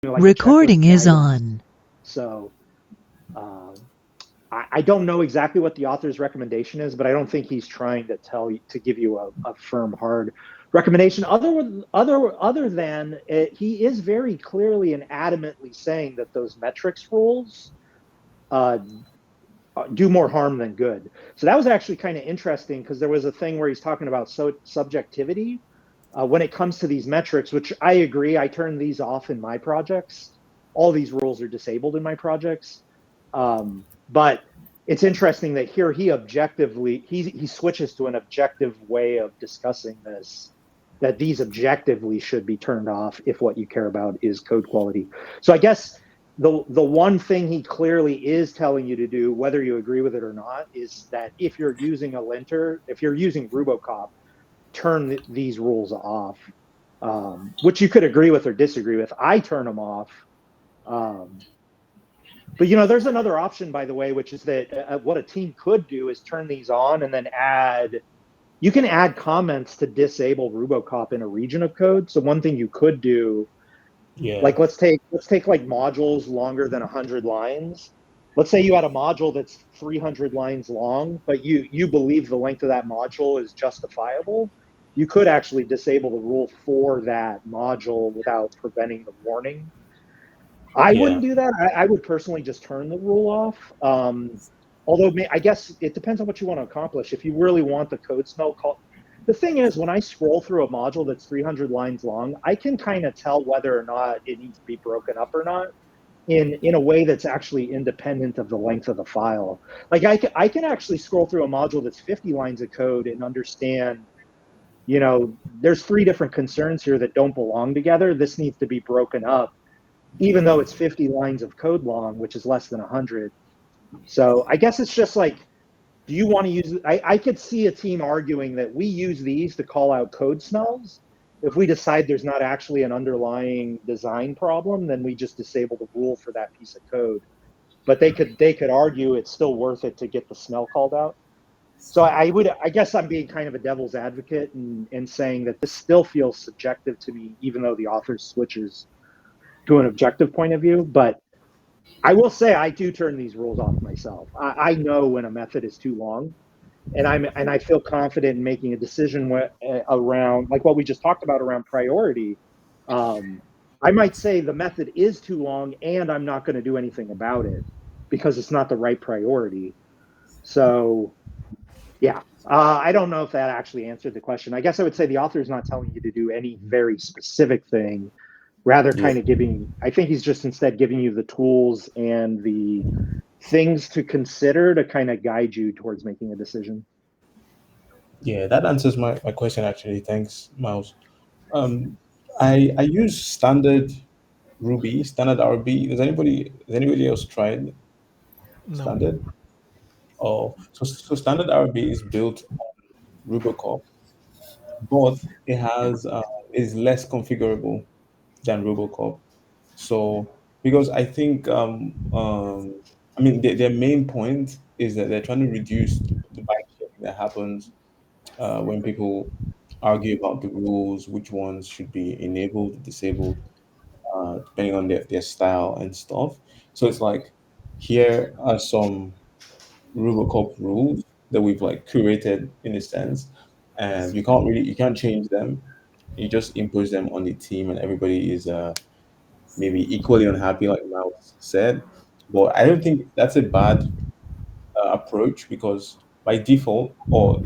like a checklist Recording is guide. on. So uh, I don't know exactly what the author's recommendation is, but I don't think he's trying to tell you to give you a firm, hard recommendation. Other than it, he is very clearly and adamantly saying that those metrics rules uh, do more harm than good. So that was actually kind of interesting because there was a thing where he's talking about subjectivity when it comes to these metrics, which I agree. I turn these off in my projects. All these rules are disabled in my projects. But it's interesting that here he switches to an objective way of discussing this, that these objectively should be turned off if what you care about is code quality. So I guess the one thing he clearly is telling you to do, whether you agree with it or not, is that if you're using a linter, if you're using Rubocop, turn these rules off, which you could agree with or disagree with. I turn them off. Um, but there's another option, by the way, which is that what a team could do is turn these on and then add. You can add comments to disable Rubocop in a region of code. So one thing you could do, Yeah. like let's take like modules longer than 100 lines. Let's say you had a module that's 300 lines long, but you believe the length of that module is justifiable. You could actually disable the rule for that module without preventing the warning. I Yeah. wouldn't do that. I would personally just turn the rule off. Although I guess it depends on what you want to accomplish. If you really want the code smell call, the thing is, when I scroll through a module that's 300 lines long, I can kind of tell whether or not it needs to be broken up or not in a way that's actually independent of the length of the file. Like I can actually scroll through a module that's 50 lines of code and understand, there's three different concerns here that don't belong together. This needs to be broken up even though it's 50 lines of code long, which is less than 100. So I guess it's just like, do you want to use, I could see a team arguing that we use these to call out code smells. If we decide there's not actually an underlying design problem, then we just disable the rule for that piece of code. But they could argue it's still worth it to get the smell called out. So I guess I'm being kind of a devil's advocate and saying that this still feels subjective to me, even though the author switches to an objective point of view. But I will say I do turn these rules off myself. I know when a method is too long, and I feel confident in making a decision around like what we just talked about around priority. Um, I might say the method is too long, and I'm not going to do anything about it because it's not the right priority. So yeah, I don't know if that actually answered the question. I guess I would say the author is not telling you to do any very specific thing, rather Yeah. kind of giving, I think he's just instead giving you the tools and the things to consider to kind of guide you towards making a decision. Yeah. That answers my question actually. Thanks, Miles. Um, I use standard Ruby, standard RB. Does anybody else tried No. standard? Oh, so standard RB is built on Rubocop, but it has is less configurable than Robocop. So because I think I mean their main point is that they're trying to reduce the bike sharing that happens when people argue about the rules, which ones should be enabled, disabled, depending on their style and stuff. So it's like here are some Robocop rules that we've like curated in a sense, and you can't change them. You just impose them on the team, and everybody is maybe equally unhappy, like Miles said. But I don't think that's a bad approach because by default or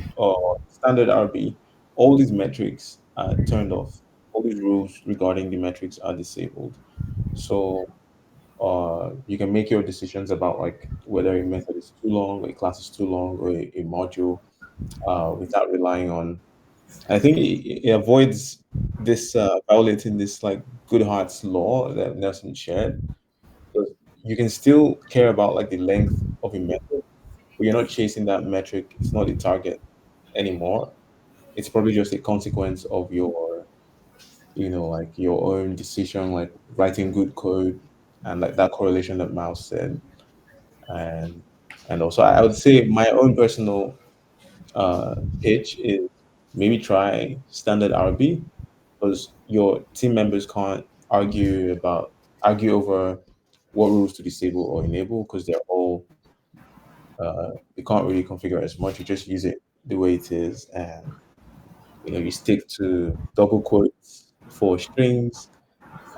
standard RB, all these metrics are turned off. All these rules regarding the metrics are disabled. So you can make your decisions about like whether a method is too long, a class is too long, or a module without relying on. I think it avoids this violating this like good hearts law that Nelson shared. Because you can still care about like the length of a method, but you're not chasing that metric. It's not the target anymore. It's probably just a consequence of your, like your own decision, like writing good code and like that correlation that Miles said. And also I would say my own personal pitch is maybe try standard RB because your team members can't argue about argue over what rules to disable or enable because they're all you can't really configure as much. You just use it the way it is, and you stick to double quotes for strings.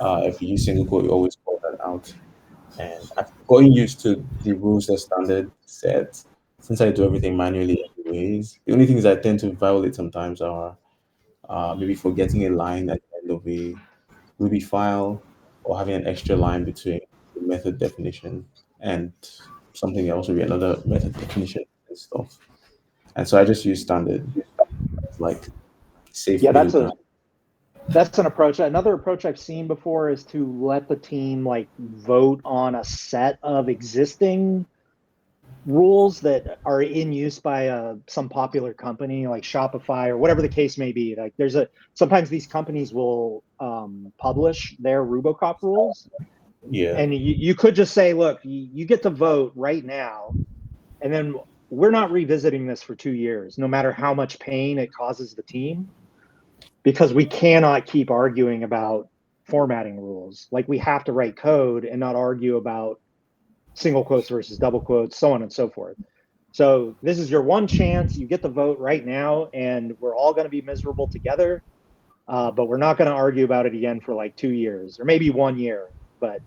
If you use single quote, you always call that out. And I've gotten used to the rules that standard set since I do everything manually anyways. The only things I tend to violate sometimes are maybe forgetting a line at the end of a Ruby file or having an extra line between the method definition and something else, maybe another method definition and stuff. And so I just use standard like safe Yeah, middle ground. that's an approach. Another approach I've seen before is to let the team like vote on a set of existing rules that are in use by some popular company like Shopify or whatever the case may be. Like sometimes these companies will publish their Rubocop rules, Yeah. and you could just say, look, you get to vote right now, and then we're not revisiting this for 2 years, no matter how much pain it causes the team, because we cannot keep arguing about formatting rules. Like we have to write code and not argue about single quotes versus double quotes, so on and so forth. So this is your one chance. You get the vote right now, and we're all going to be miserable together. But we're not going to argue about it again for like 2 years or maybe 1 year. But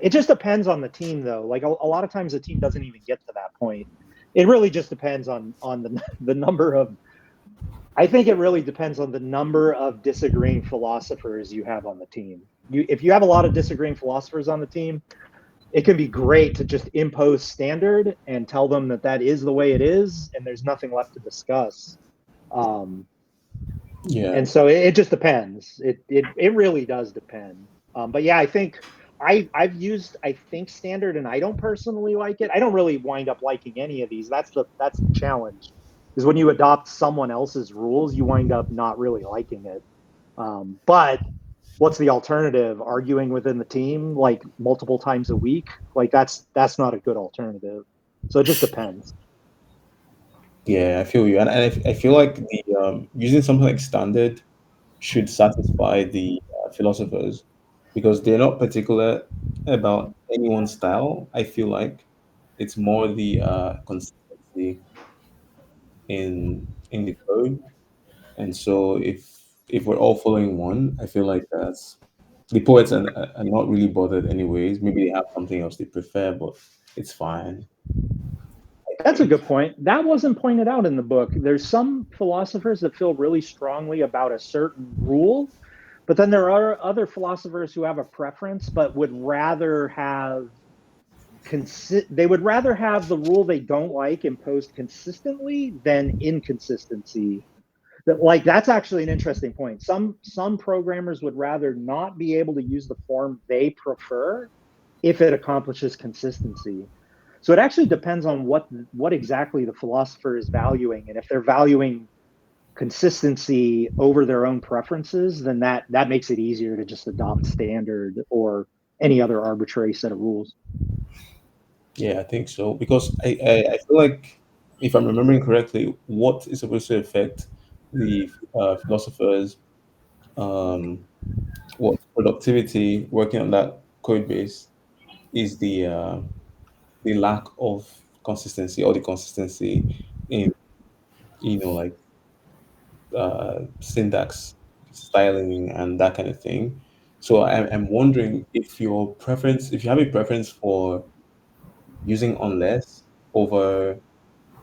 it just depends on the team, though. Like a lot of times, the team doesn't even get to that point. It really just depends on the number of. I think it really depends on the number of disagreeing philosophers you have on the team. If you have a lot of disagreeing philosophers on the team, it can be great to just impose standard and tell them that is the way it is, and there's nothing left to discuss. Yeah. And so it just depends. It really does depend. But yeah, I think I've used standard, and I don't personally like it. I don't really wind up liking any of these. That's the challenge. Is when you adopt someone else's rules, you wind up not really liking it. But what's the alternative? Arguing within the team like multiple times a week? Like that's not a good alternative. So it just depends. Yeah, I feel you, and I feel like the using something like standard should satisfy the philosophers because they're not particular about anyone's style. I feel like it's more the consistency in the code, and so if we're all following one, I feel like that's the poets are not really bothered anyways. Maybe they have something else they prefer, but it's fine. I That's a think. good point. That wasn't pointed out in the book. There's some philosophers that feel really strongly about a certain rule, but then there are other philosophers who have a preference but would rather have they would rather have the rule they don't like imposed consistently than inconsistency. That's actually an interesting point. Some programmers would rather not be able to use the form they prefer if it accomplishes consistency. So it actually depends on what exactly the philosopher is valuing, and if they're valuing consistency over their own preferences, then that makes it easier to just adopt standard or any other arbitrary set of rules. Yeah, I think so because I feel like if I'm remembering correctly, what is supposed to affect the philosophers, um, what productivity working on that code base is the lack of consistency or the consistency in like syntax, styling, and that kind of thing. So I'm wondering if you have a preference for using unless over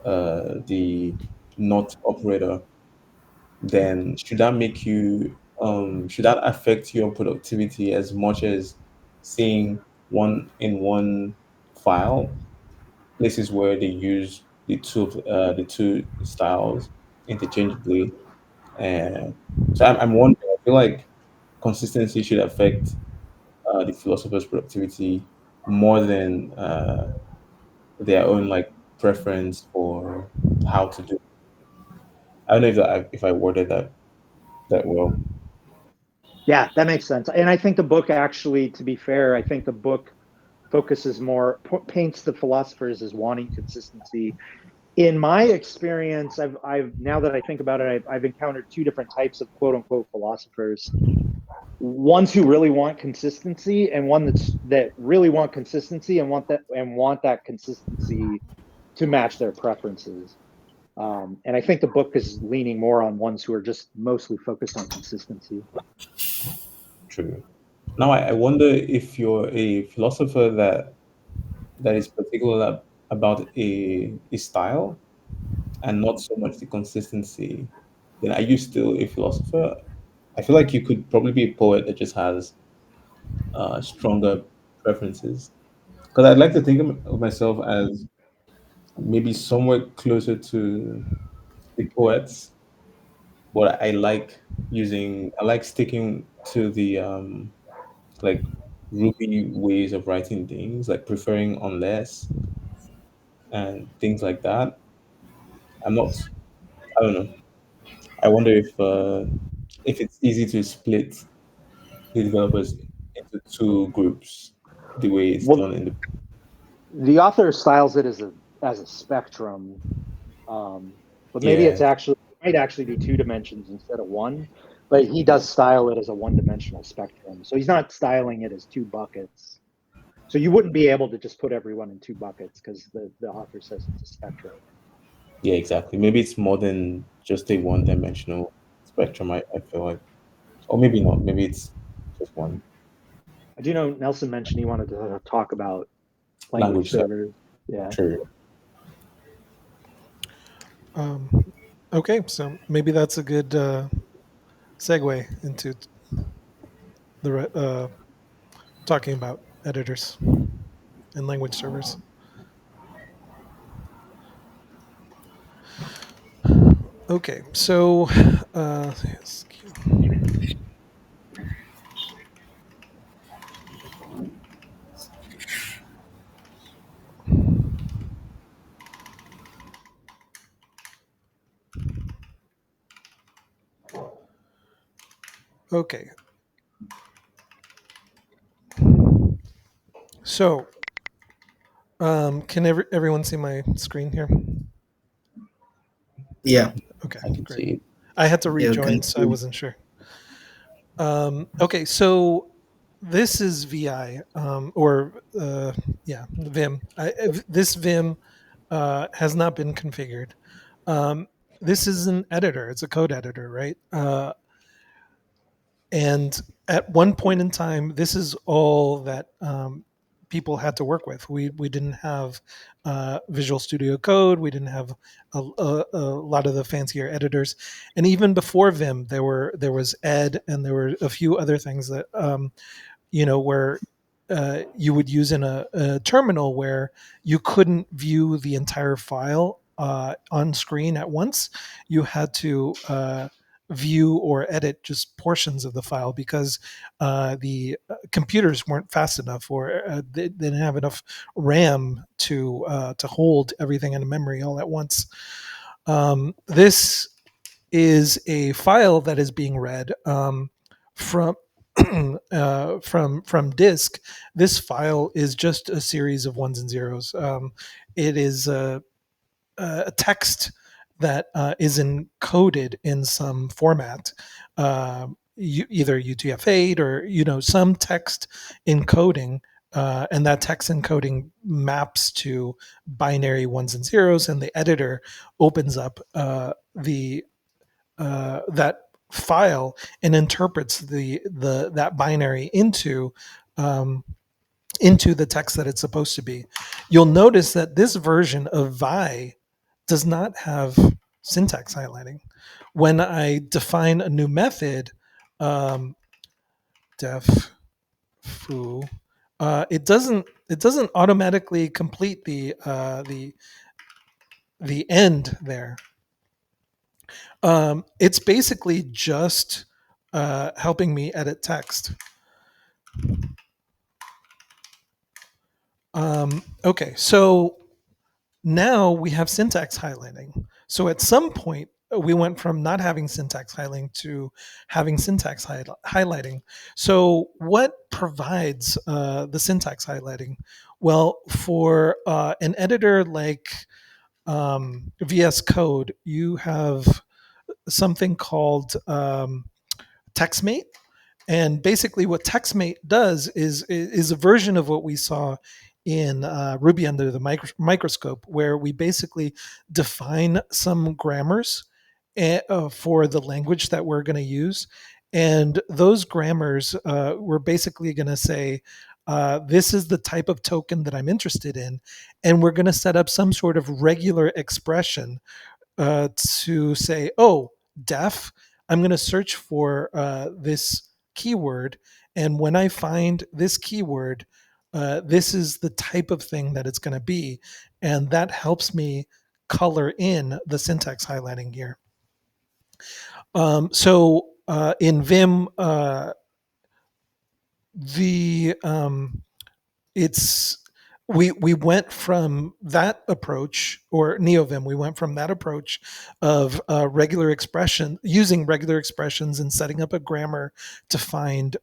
the not operator, then should that affect your productivity as much as seeing one file places where they use the two styles interchangeably? And so I'm wondering. I feel like consistency should affect the philosopher's productivity more than their own like preference for how to do. I don't know if I worded that well. Yeah, that makes sense. And I think the book actually, to be fair, I think the book focuses more, paints the philosophers as wanting consistency. In my experience, I've now that I think about it, I've encountered two different types of quote unquote philosophers. ones who really want consistency, and one that really want consistency and want that consistency to match their preferences. And I think the book is leaning more on ones who are just mostly focused on consistency. True. Now, I wonder if you're a philosopher that is particular about a style and not so much the consistency, then are you still a philosopher? I feel like you could probably be a poet that just has stronger preferences. Because I'd like to think of myself as maybe somewhere closer to the poets, but I like sticking to the like Ruby ways of writing things, like preferring unless and things like that. I'm not, I don't know. I wonder if it's easy to split the developers into two groups the way it's Well, done in the the author styles it as a spectrum, but maybe yeah. it might actually be two dimensions instead of one. But he does style it as a one-dimensional spectrum, so he's not styling it as two buckets. So you wouldn't be able to just put everyone in two buckets because the author says it's a spectrum. Yeah, exactly. Maybe it's more than just a one-dimensional spectrum. I feel like, or maybe not. Maybe it's just one I do know Nelson mentioned he wanted to talk about language language. So servers. Yeah. true. Okay, so maybe that's a good segue into the talking about editors and language servers. Okay, so okay, so can everyone see my screen here? Yeah, Okay, I can see great. it. I had to yeah, we rejoin, can so I see. wasn't sure. Okay, so this is VI, or yeah, Vim. This Vim has not been configured. Um, this is an editor; it's a code editor, right? And at one point in time, this is all that people had to work with. We didn't have Visual Studio Code. We didn't have a lot of the fancier editors, and even before Vim, there was Ed, and there were a few other things that where you would use in a terminal where you couldn't view the entire file on screen at once. You had to view or edit just portions of the file because the computers weren't fast enough, or they didn't have enough RAM to hold everything in memory all at once. This is a file that is being read from from disk. This file is just a series of ones and zeros. It is a text that is encoded in some format, either UTF-8 or some text encoding. And that text encoding maps to binary ones and zeros, and the editor opens up the that file and interprets the that binary um, into the text that it's supposed to be. You'll notice that this version of Vi does not have syntax highlighting. When I define a new method, um, def foo, it doesn't automatically complete the end there. It's basically just helping me edit text. Okay, so now we have syntax highlighting. So at some point, we went from not having syntax highlighting to having syntax highlighting. So what provides the syntax highlighting? Well, for an editor like VS Code, you have something called TextMate, And basically, what TextMate does is a version of what we saw in Ruby under the microscope, where we basically define some grammars for the language that we're going to use, and those grammars we're basically going to say. This is the type of token that I'm interested in, and we're going to set up some sort of regular expression to say, oh, def, I'm going to search for this keyword. And when I find this keyword, this is the type of thing that it's going to be. And that helps me color in the syntax highlighting here. So in Vim, the it's we went from that approach, or NeoVim, we went from that approach of regular expression, using regular expressions and setting up a grammar to find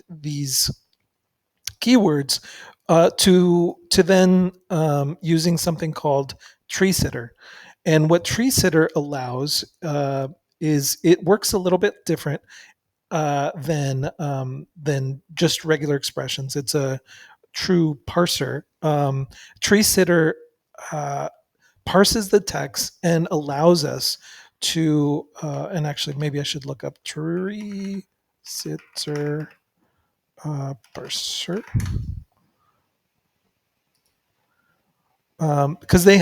these keywords to then using something called tree sitter. And what tree sitter allows is it works a little bit different than just regular expressions. It's a true parser. Tree sitter parses the text and allows us to, and actually maybe I should look up tree sitter parser, because they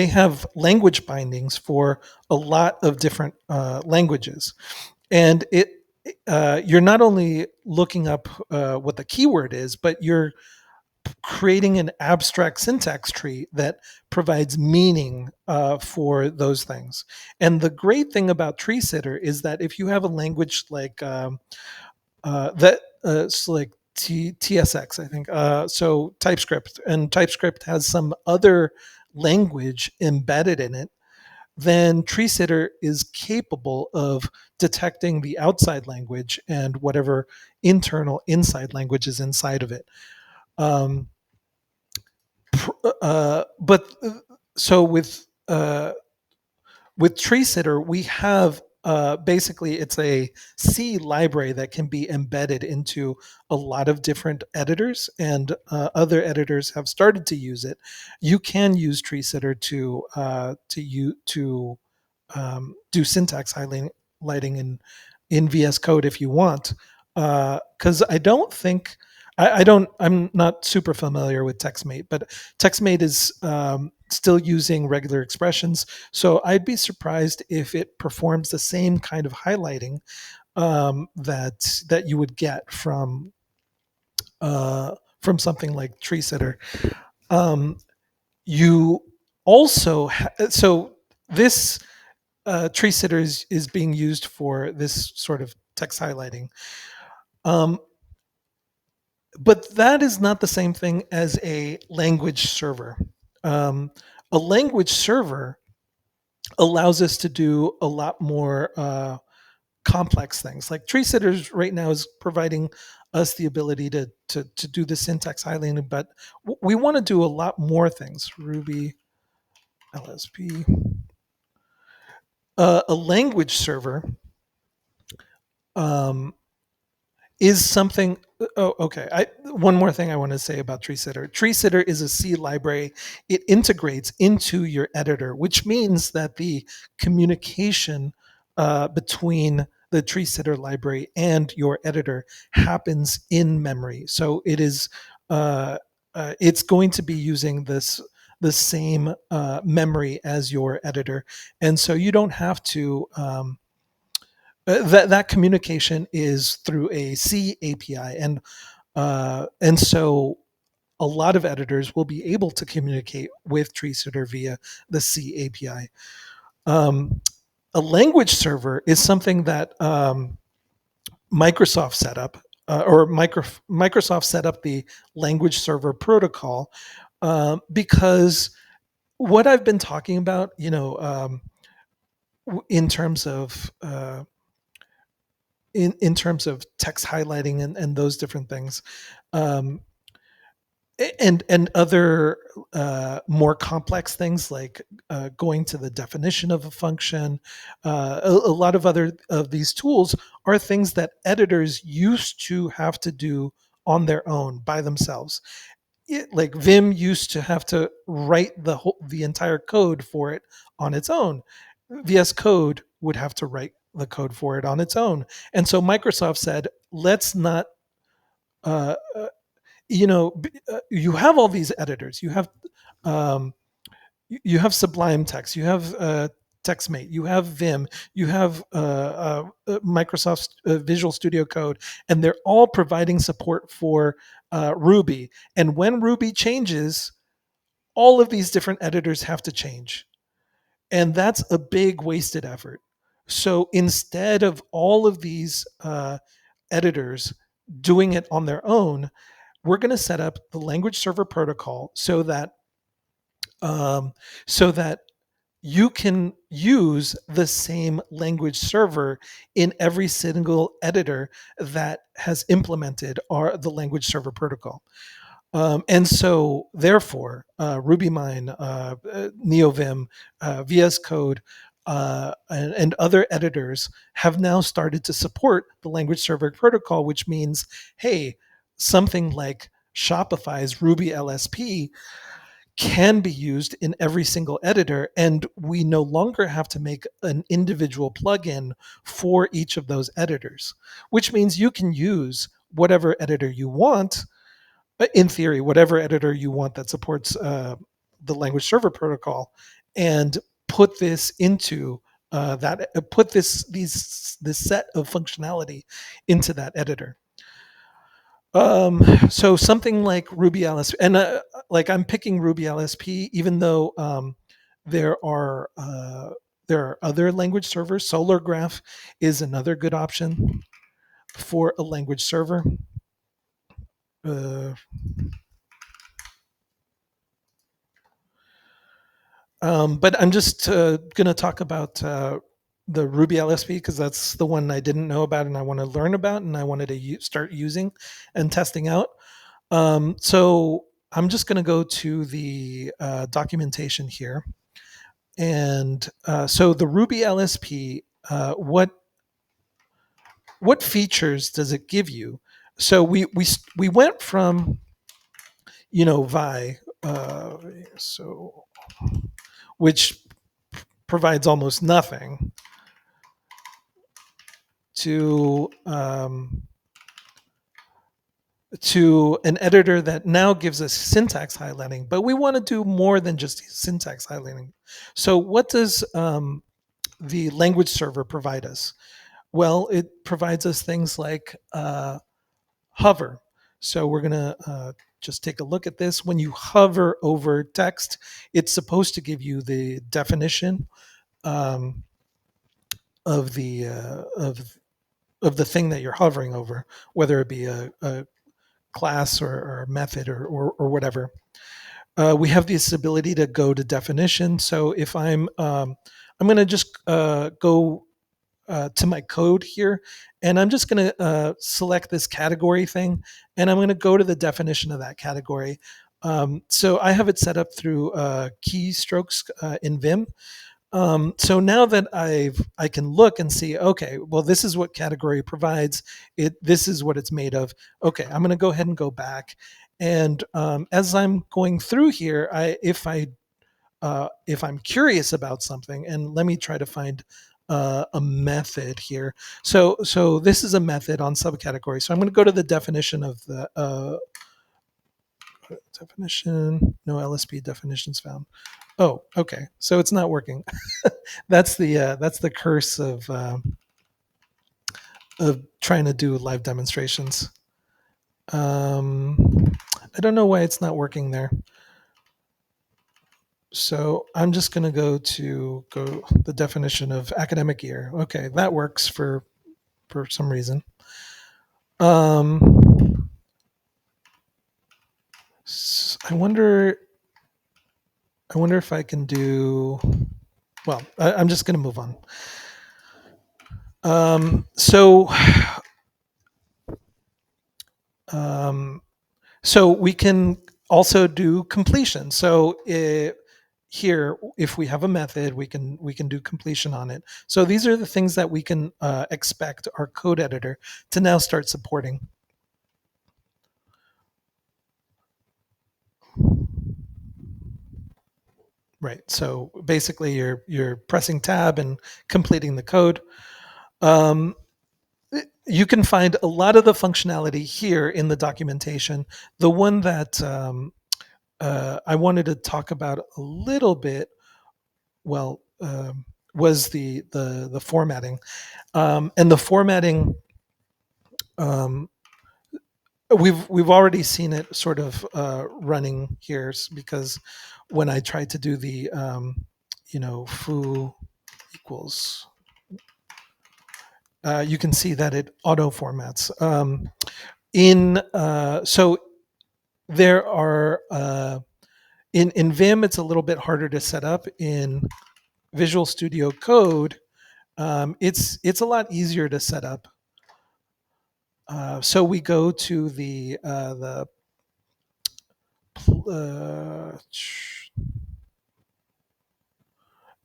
have language bindings for a lot of different languages, and you're not only looking up what the keyword is, but you're creating an abstract syntax tree that provides meaning for those things. And the great thing about tree sitter is that if you have a language like it's like TSX, I think, so TypeScript, and TypeScript has some other language embedded in it, then tree sitter is capable of detecting the outside language and whatever internal inside language is inside of it. But so with tree sitter, we have basically it's a C library that can be embedded into a lot of different editors, and other editors have started to use it. You can use tree sitter to do syntax highlighting in VS Code if you want, because I'm not super familiar with TextMate, but TextMate is still using regular expressions. So I'd be surprised if it performs the same kind of highlighting that you would get from something like tree sitter. You also so this tree sitter is being used for this sort of text highlighting. But that is not the same thing as a language server. A language server allows us to do a lot more complex things. Like tree sitters right now is providing us the ability to do the syntax highlighting, but we want to do a lot more things. Ruby LSP. A language server is something. Oh, okay. One more thing I want to say about tree sitter. Tree sitter is a C library. It integrates into your editor, which means that the communication between the tree sitter library and your editor happens in memory. So it is it's going to be using the same memory as your editor, and so you don't have to. That communication is through a C API, and so a lot of editors will be able to communicate with tree sitter via the C API. A language server is something that Microsoft set up, Microsoft set up the language server protocol because what I've been talking about, in terms of in terms of text highlighting and those different things, and other more complex things like going to the definition of a function. A lot of other of these tools are things that editors used to have to do on their own by themselves. Like Vim used to have to write the entire code for it on its own. VS Code would have to write the code for it on its own. And so Microsoft said, let's not uh, you have all these editors. Um, you have Sublime Text, you have TextMate, you have Vim, you have Microsoft Visual Studio Code, and they're all providing support for Ruby. And when Ruby changes, all of these different editors have to change, and that's a big wasted effort. So instead of all of these editors doing it on their own, we're going to set up the language server protocol um, so that you can use the same language server in every single editor that has implemented the language server protocol. And so, therefore, RubyMine, NeoVim, VS Code, and other editors have now started to support the language server protocol, which means, hey, something like Shopify's Ruby LSP can be used in every single editor, and we no longer have to make an individual plugin for each of those editors, which means you can use whatever editor you want, in theory, whatever editor you want that supports the language server protocol, and put this into put this set of functionality into that editor. So something like Ruby LSP, and like I'm picking Ruby LSP, even though there are other language servers. SolarGraph is another good option for a language server. But I'm just going to talk about the Ruby LSP because that's the one I didn't know about and I want to learn about and I wanted to start using and testing out. So I'm just going to go to the documentation here. And so the Ruby LSP, what features does it give you? So we went from, Vi, so which provides almost nothing, to an editor that now gives us syntax highlighting, but we want to do more than just syntax highlighting. So what does the language server provide us? Well, it provides us things like hover. So we're going to just take a look at this. When you hover over text, it's supposed to give you the definition of the of the thing that you're hovering over, whether it be a class or method or whatever. We have this ability to go to definition. So if I'm going to just go to my code here, and I'm just going to select this category thing, and I'm going to go to the definition of that category. So I have it set up through keystrokes in Vim. So now that I can look and see, okay, well, this is what category provides. This is what it's made of. Okay, I'm going to go ahead and go back. And as I'm going through here, if I'm curious about something, and let me try to find a method here. So this is a method on subcategory. So I'm going to go to the definition of the definition. No LSP definitions found. Oh, okay. So it's not working. That's the curse of trying to do live demonstrations. I don't know why it's not working there. So I'm just going to go to the definition of academic year. Okay, that works for some reason. I wonder if I can do. Well, I'm just going to move on. So we can also do completion. So here, if we have a method, we can do completion on it. So these are the things that we can expect our code editor to now start supporting. Right. So basically, you're pressing tab and completing the code. You can find a lot of the functionality here in the documentation. The one that I wanted to talk about a little bit, well, was the formatting, and the formatting. Um, we've already seen it sort of running here because when I tried to do the foo equals, you can see that it auto formats. So there are in Vim, it's a little bit harder to set up. In Visual Studio Code, it's a lot easier to set up. So we go to the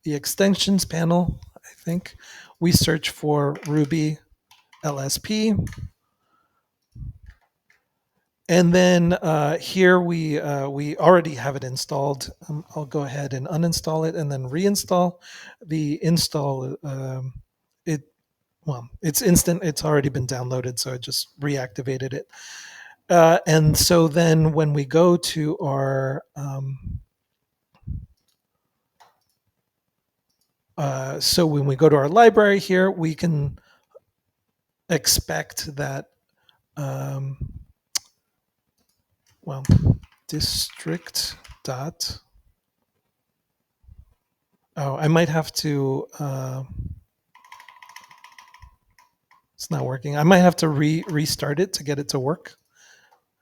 extensions panel. I think we search for Ruby LSP. And then here we already have it installed. I'll go ahead and uninstall it and then reinstall. The install it's instant. It's already been downloaded, so I just reactivated it. And so then when we go to our so when we go to our library here, we can expect that district dot. Oh, I might have to. It's not working. I might have to restart it to get it to work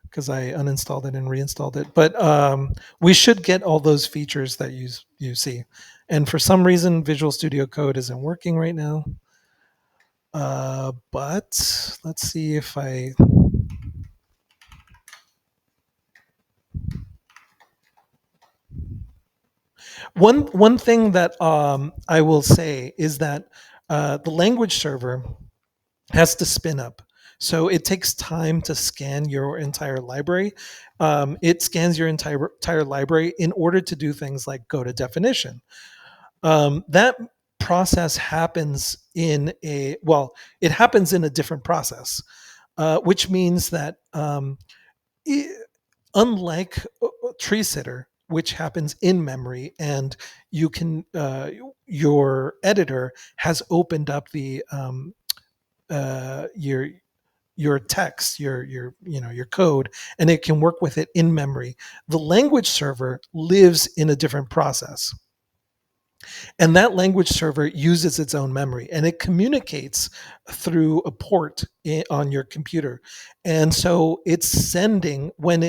because I uninstalled it and reinstalled it. But we should get all those features that you see. And for some reason, Visual Studio Code isn't working right now. But let's see if I. One thing that I will say is that the language server has to spin up. So it takes time to scan your entire library. It scans your entire library in order to do things like go to definition. That process happens it happens in a different process, which means that unlike Tree Sitter, which happens in memory, and you can your editor has opened up the your text, your code, and it can work with it in memory. The language server lives in a different process. And that language server uses its own memory and it communicates through a port on your computer. And so it's sending when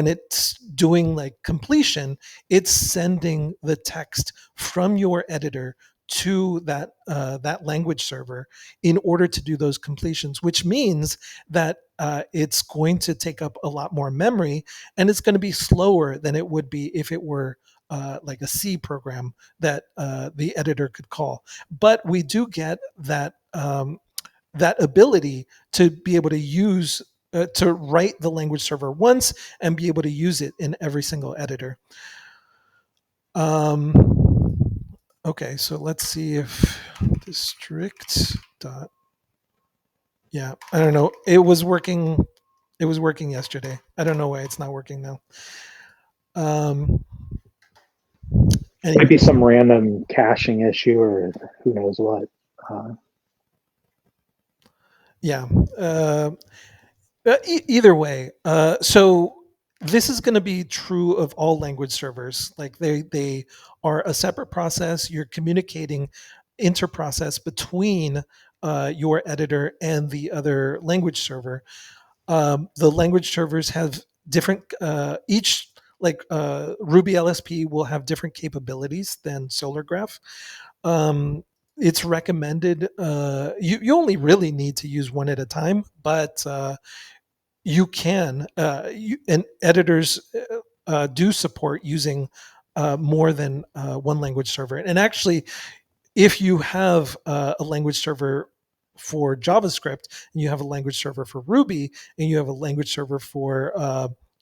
it's doing like completion, it's sending the text from your editor to that language server in order to do those completions, which means that it's going to take up a lot more memory and it's going to be slower than it would be if it were like a C program that the editor could call. But we do get that that ability to be able to use to write the language server once and be able to use it in every single editor. Okay, so let's see if district dot. Yeah, I don't know. It was working. It was working yesterday. I don't know why it's not working now. Might be some random caching issue or who knows what. Yeah. Either way, so this is going to be true of all language servers. Like they are a separate process. You're communicating interprocess between your editor and the other language server. The language servers have different each like Ruby LSP will have different capabilities than Solargraph. It's recommended you only really need to use one at a time, but you can, and editors do support using more than one language server. And actually, if you have a language server for JavaScript, and you have a language server for Ruby, and you have a language server for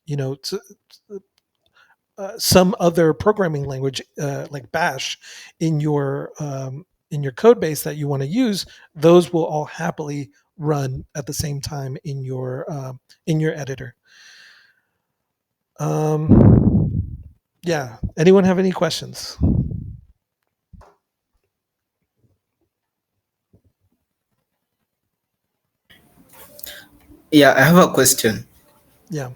you know some other programming language like Bash in your code base that you want to use, those will all happily run at the same time in your editor. Yeah. Anyone have any questions? Yeah, I have a question. Yeah.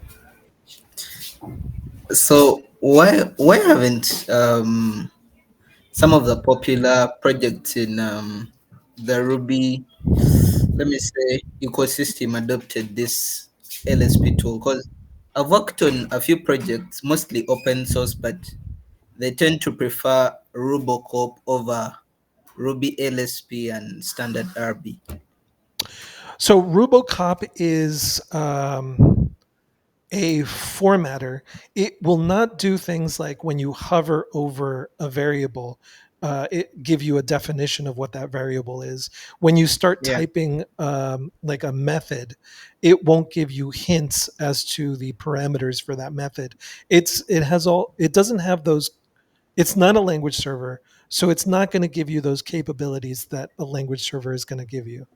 So why haven't some of the popular projects in the Ruby, let me say, ecosystem adopted this LSP tool? Because I've worked on a few projects, mostly open source, but they tend to prefer Rubocop over Ruby LSP and standard RB. So Rubocop is a formatter. It will not do things like when you hover over a variable, it give you a definition of what that variable is. When you start Yeah. typing like a method, it won't give you hints as to the parameters for that method. It doesn't have those. It's not a language server, so it's not going to give you those capabilities that a language server is going to give you.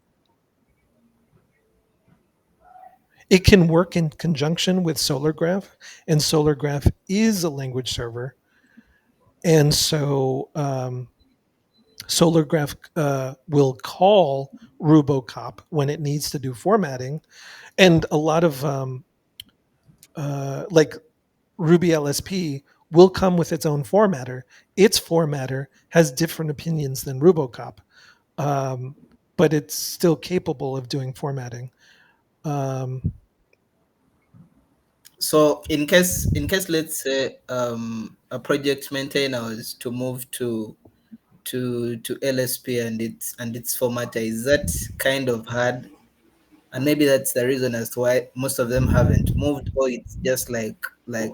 It can work in conjunction with SolarGraph, and SolarGraph is a language server. And so SolarGraph will call Rubocop when it needs to do formatting. And a lot of like Ruby LSP will come with its own formatter. Its formatter has different opinions than Rubocop, but it's still capable of doing formatting. So in case let's say a project maintainer was to move to LSP and its formatter, is that kind of hard? And maybe that's the reason as to why most of them haven't moved, or it's just like a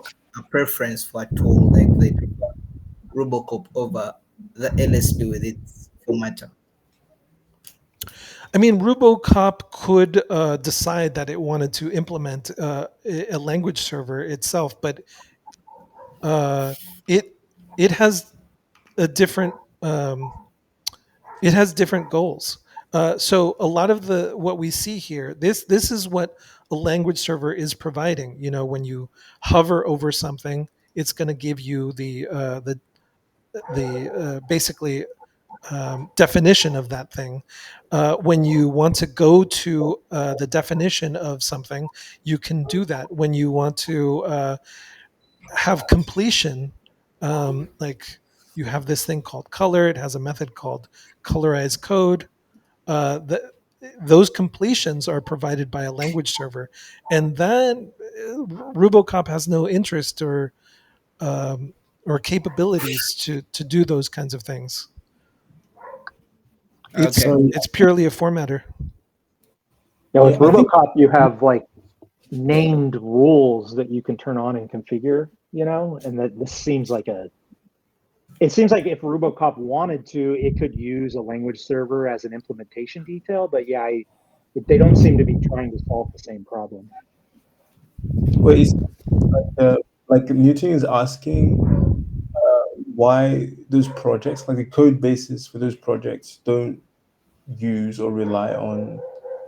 preference for a tool, like they prefer Robocop over the LSP with its formatter. I mean, Rubocop could decide that it wanted to implement a language server itself, but it it has a different it has different goals. So a lot of what we see here, this is what a language server is providing. You know, when you hover over something, it's going to give you the basically definition of that thing. When you want to go to the definition of something, you can do that. When you want to have completion, like you have this thing called color, it has a method called colorize code. Those completions are provided by a language server, and then Rubocop has no interest or capabilities to do those kinds of things. It's Okay. it's purely a formatter. Yeah, with Yeah, I think Rubocop, you have like named rules that you can turn on and configure, and that this seems like it seems like if Rubocop wanted to, it could use a language server as an implementation detail, but yeah, they don't seem to be trying to solve the same problem. well, it's like Newton is asking why those projects, like the code bases for those projects, don't use or rely on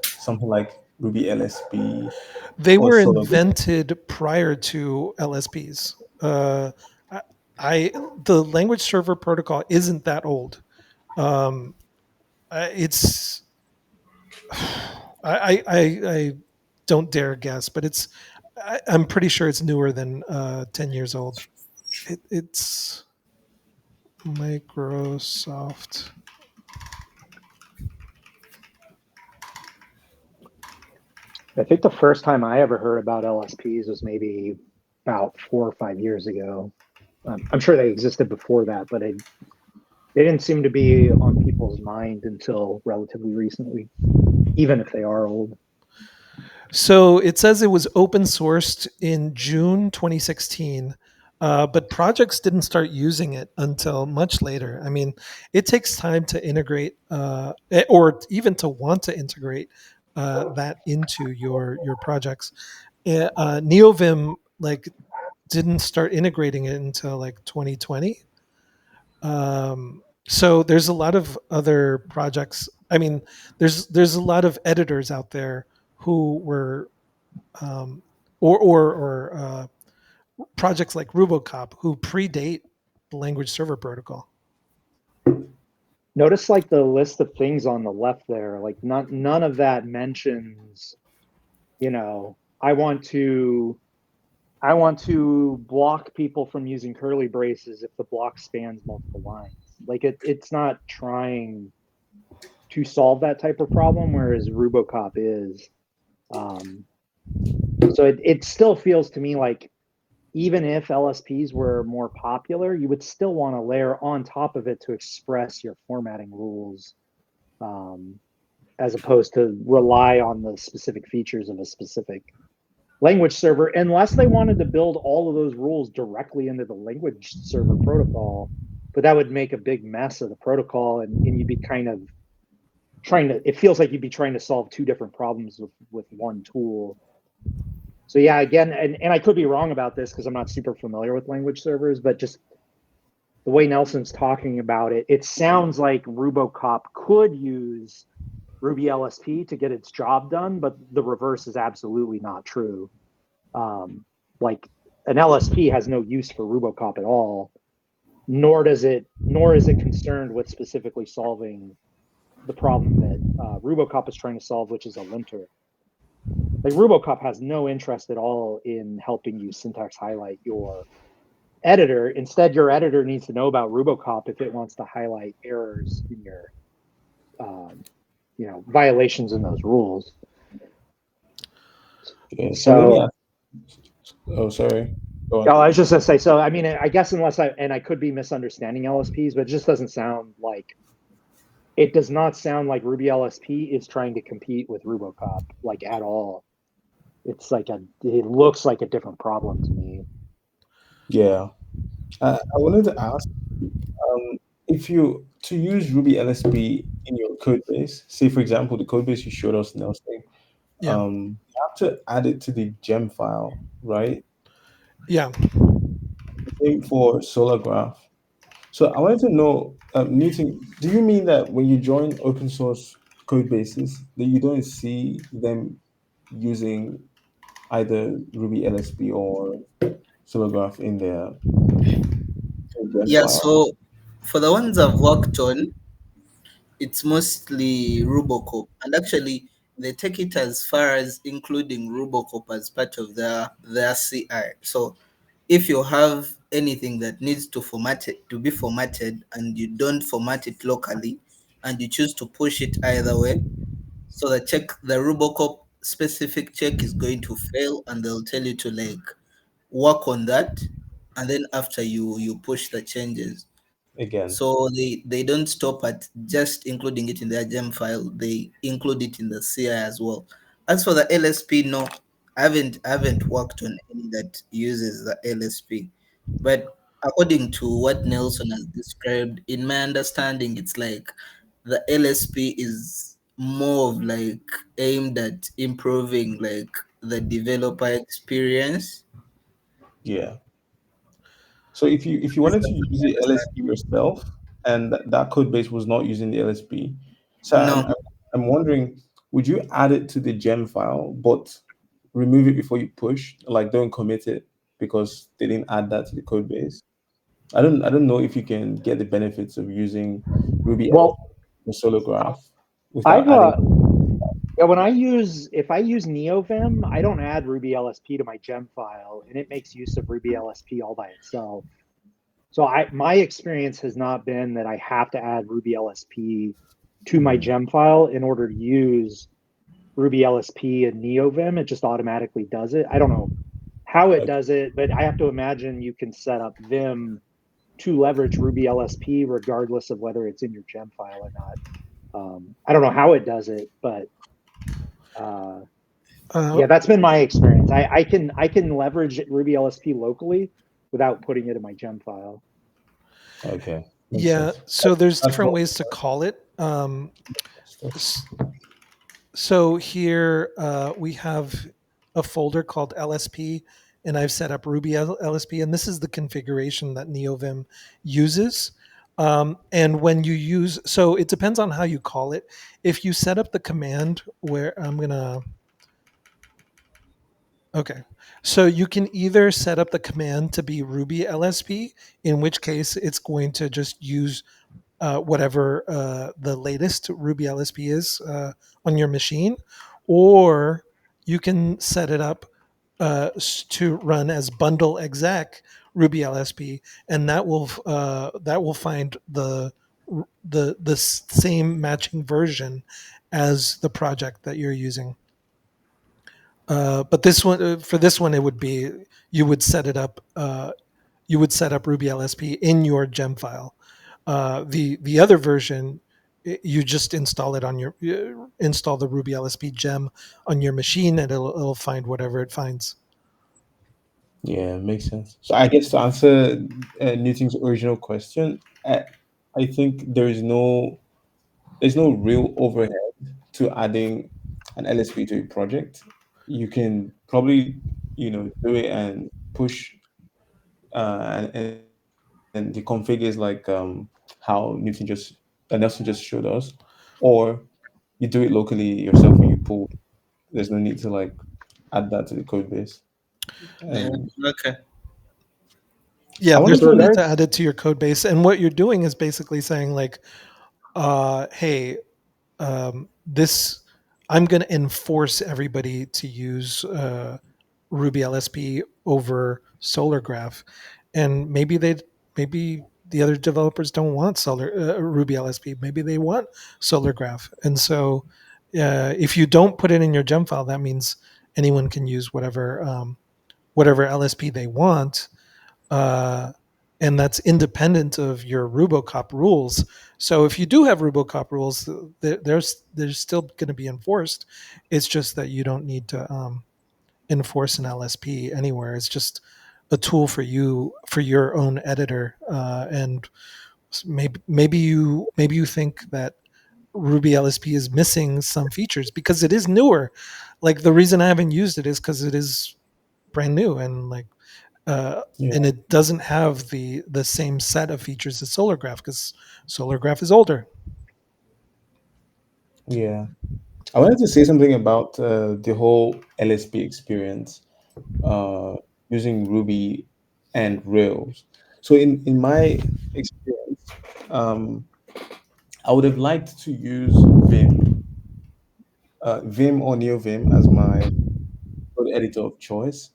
something like Ruby LSP They or were Solar. invented prior to LSPs. The language server protocol isn't that old. It's I don't dare guess, but I'm pretty sure it's newer than 10 years old. It's Microsoft. I think the first time I ever heard about LSPs was maybe about 4 or 5 years ago. I'm sure they existed before that, but they didn't seem to be on people's mind until relatively recently, even if they are old. So it says it was open sourced in June 2016, but projects didn't start using it until much later. I mean, it takes time to integrate, or even to want to integrate that into your projects. NeoVim didn't start integrating it until like 2020. So there's a lot of other projects. I mean, there's a lot of editors out there who were um, or projects like Rubocop who predate the language server protocol. Notice like the list of things on the left there, like none of that mentions, you know, I want to block people from using curly braces if the block spans multiple lines. Like it's not trying to solve that type of problem, whereas Rubocop is. So it still feels to me like even if LSPs were more popular, you would still want to layer on top of it to express your formatting rules, as opposed to rely on the specific features of a specific language server, unless they wanted to build all of those rules directly into the language server protocol. But that would make a big mess of the protocol, and you'd be kind of trying to, it feels like you'd be trying to solve two different problems with one tool. So yeah, again, and I could be wrong about this because I'm not super familiar with language servers, but just the way Nelson's talking about it, it sounds like Rubocop could use Ruby LSP to get its job done, but the reverse is absolutely not true. Like an LSP has no use for Rubocop at all, nor is it concerned with specifically solving the problem that Rubocop is trying to solve, which is a linter. Like Rubocop has no interest at all in helping you syntax highlight your editor. Instead, your editor needs to know about Rubocop if it wants to highlight errors in your, violations in those rules. Yeah, So, oh, sorry. Go on. I was just gonna say. So, I mean, I guess unless I could be misunderstanding LSPs, but it just doesn't sound like. It does not sound like Ruby LSP is trying to compete with Rubocop like at all. It's like it looks like a different problem to me. Yeah. I wanted to ask, if you to use Ruby LSP in your code base, say for example, the code base you showed us, Nelson, Yeah. you have to add it to the gem file, right? Yeah. Same for Solargraph. So I wanted to know, Newton, do you mean that when you join open source code bases, that you don't see them using either Ruby LSP or Solargraph in their gem Yeah, file? so for the ones I've worked on, it's mostly Rubocop, and actually they take it as far as including Rubocop as part of their CI. So if you have anything that needs to be formatted and you don't format it locally and you choose to push it either way, so the Rubocop specific check is going to fail, and they'll tell you to work on that, and then after you push the changes. Again, So they don't stop at just including it in their gem file, they include it in the CI as well. As for the LSP, no, I haven't worked on any that uses the LSP. But according to what Nelson has described, in my understanding, it's like the LSP is more of aimed at improving the developer experience. yeah. So if you Is wanted that to use my the LSP understanding? yourself, and that code base was not using the LSP, so No. I'm wondering, would you add it to the gem file, but remove it before you push, like don't commit it because they didn't add that to the code base? I don't know if you can get the benefits of using Ruby Well, or Solograph without I've adding. yeah, if I use NeoVim, I don't add Ruby LSP to my gem file, and it makes use of Ruby LSP all by itself. So my experience has not been that I have to add Ruby LSP to my gem file in order to use Ruby LSP and NeoVim. It just automatically does it. I don't know how it does it, but I have to imagine you can set up Vim to leverage Ruby LSP regardless of whether it's in your gem file or not. I don't know how it does it, but Yeah, that's been my experience. I can leverage Ruby LSP locally without putting it in my gem file. Okay, makes Yeah, sense. so there's That's different what ways to call it. stuff. S- So here we have a folder called LSP, and I've set up Ruby LSP, and this is the configuration that NeoVim uses. And when you use, so it depends on how you call it. If you set up the command where I'm gonna, okay, so you can either set up the command to be Ruby LSP, in which case it's going to just use whatever the latest Ruby LSP is on your machine, or you can set it up to run as bundle exec Ruby LSP, and that will find the same matching version as the project that you're using. But this one for this one, it would be you would set it up. You would set up Ruby LSP in your gem file. The other version, you just install it on your install the Ruby LSP gem on your machine, and it'll find whatever it finds. Yeah, makes sense. So I guess to answer Newton's original question, I think there's no real overhead to adding an LSP to a project. You can probably do it and push and the config is like how Nelson just showed us, or you do it locally yourself when you pull. There's no need to like add that to the code base. Yeah, And okay. I Yeah, wanted there's With no to need to regards, add it to your code base. And what you're doing is basically saying like, hey, this I'm going to enforce everybody to use Ruby LSP over SolarGraph, and maybe the other developers don't want Ruby LSP. Maybe they want SolarGraph, and so if you don't put it in your gem file, that means anyone can use whatever LSP they want, uh, and that's independent of your RuboCop rules. So if you do have RuboCop rules, there's still going to be enforced. It's just that you don't need to enforce an LSP anywhere. It's just a tool for you for your own editor, and maybe you think that Ruby LSP is missing some features because it is newer. Like the reason I haven't used it is because it is brand new and like uh, yeah, and it doesn't have the same set of features as SolarGraph because SolarGraph is older. yeah. I wanted to say something about the whole LSP experience uh, using Ruby and Rails. So in my experience, um, I would have liked to use Vim or NeoVim as my code editor of choice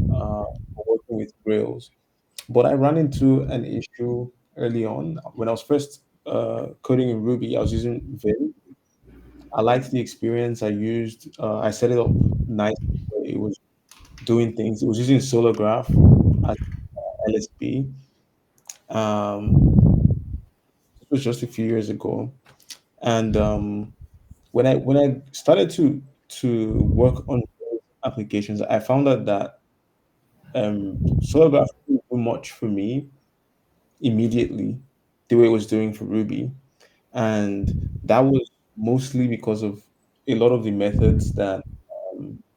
for working with Rails. But I ran into an issue early on when I was first coding in Ruby. I was using Vim. I liked the experience. I set it up nice. It was doing things. It was using Solargraph as LSP. Um, this was just a few years ago, and when I started to work on those applications, I found out that Solargraph didn't do much for me immediately the way it was doing for Ruby, and that was mostly because of a lot of the methods that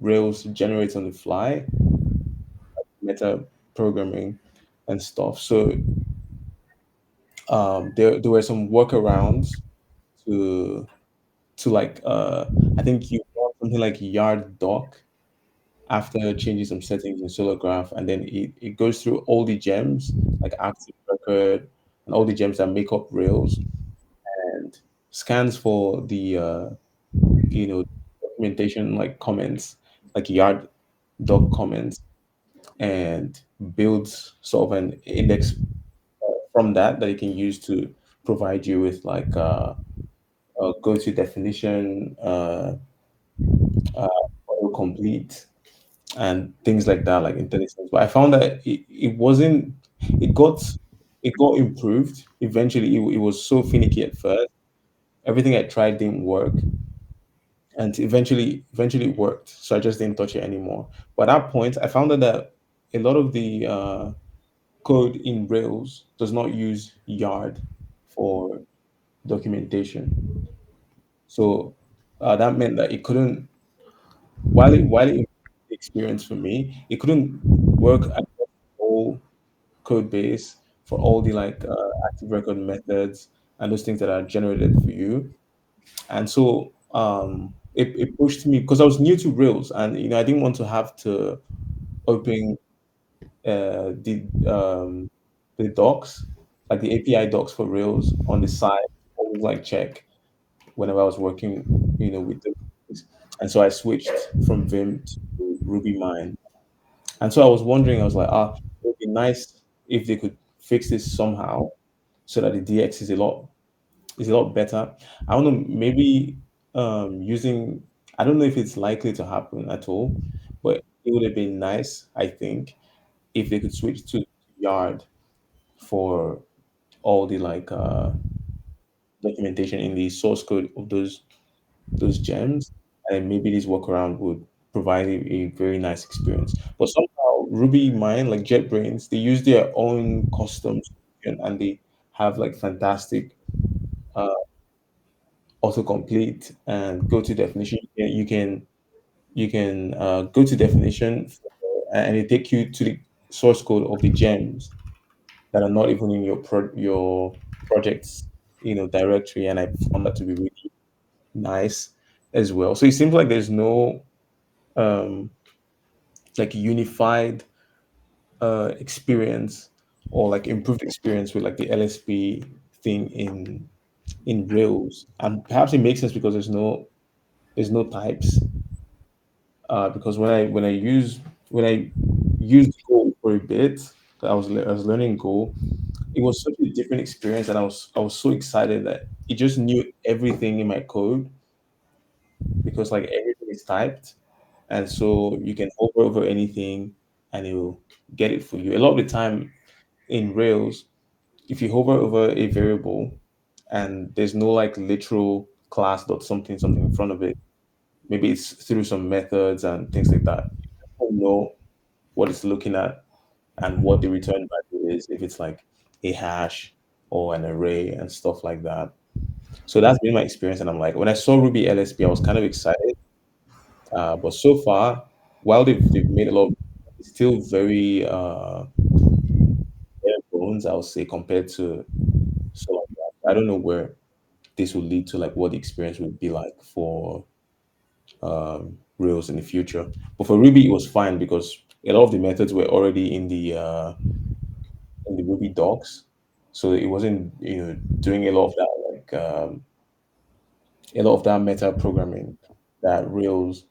Rails generates on the fly, meta programming and stuff. So there were some workarounds to like I think you want something like yard doc after changing some settings in Solargraph, and then it goes through all the gems like active record and all the gems that make up Rails, and scans for the documentation like comments, like yard doc comments, and builds sort of an index from that you can use to provide you with like a go-to definition, uh, autocomplete, and things like that, like intelligence. But I found that it wasn't. It got it got improved eventually. It was so finicky at first. Everything I tried didn't work, and eventually it worked. So I just didn't touch it anymore. But at that point, I found out that a lot of the code in Rails does not use Yard for documentation. So that meant that it couldn't, while it improved the experience for me, it couldn't work across the whole code base for all the like active record methods and those things that are generated for you. And so it pushed me because I was new to Rails, and I didn't want to have to open uh, the um, the docs, like the API docs for Rails on the side, always like check whenever I was working, with those. And so I switched from Vim to RubyMine. And so I was wondering, I was like, it would be nice if they could fix this somehow so that the DX is a lot better. I don't know, maybe using, I don't know if it's likely to happen at all, but it would have been nice, I think, if they could switch to Yard for all the like documentation in the source code of those gems, and maybe this workaround would provide a very nice experience. But somehow Ruby Mine, like JetBrains, they use their own custom solution, and they have like fantastic uh, autocomplete and go to definition. You can go to definition and it take you to the source code of the gems that are not even in your project's directory, and I found that to be really nice as well. So it seems like there's no um like unified experience or like improved experience with like the LSP thing in Rails, and perhaps it makes sense because there's no types. Because when I used Go for a bit, I was learning Go. It was such a different experience, and I was so excited that it just knew everything in my code because like everything is typed, and so you can hover over anything and it will get it for you. A lot of the time in Rails, if you hover over a variable and there's no like literal class dot something something in front of it, maybe it's through some methods and things like that. You don't know what it's looking at and what the return value is, if it's like a hash or an array and stuff like that. So that's been my experience, and I'm like, when I saw Ruby LSP, I was kind of excited. But so far, while they've made a lot, it's still very bare bones, I would say, compared to so I don't know where this will lead to, like what the experience would be like for Rails in the future. But for Ruby, it was fine because a lot of the methods were already in the Ruby docs, so it wasn't doing a lot of that like a lot of that meta programming that Rails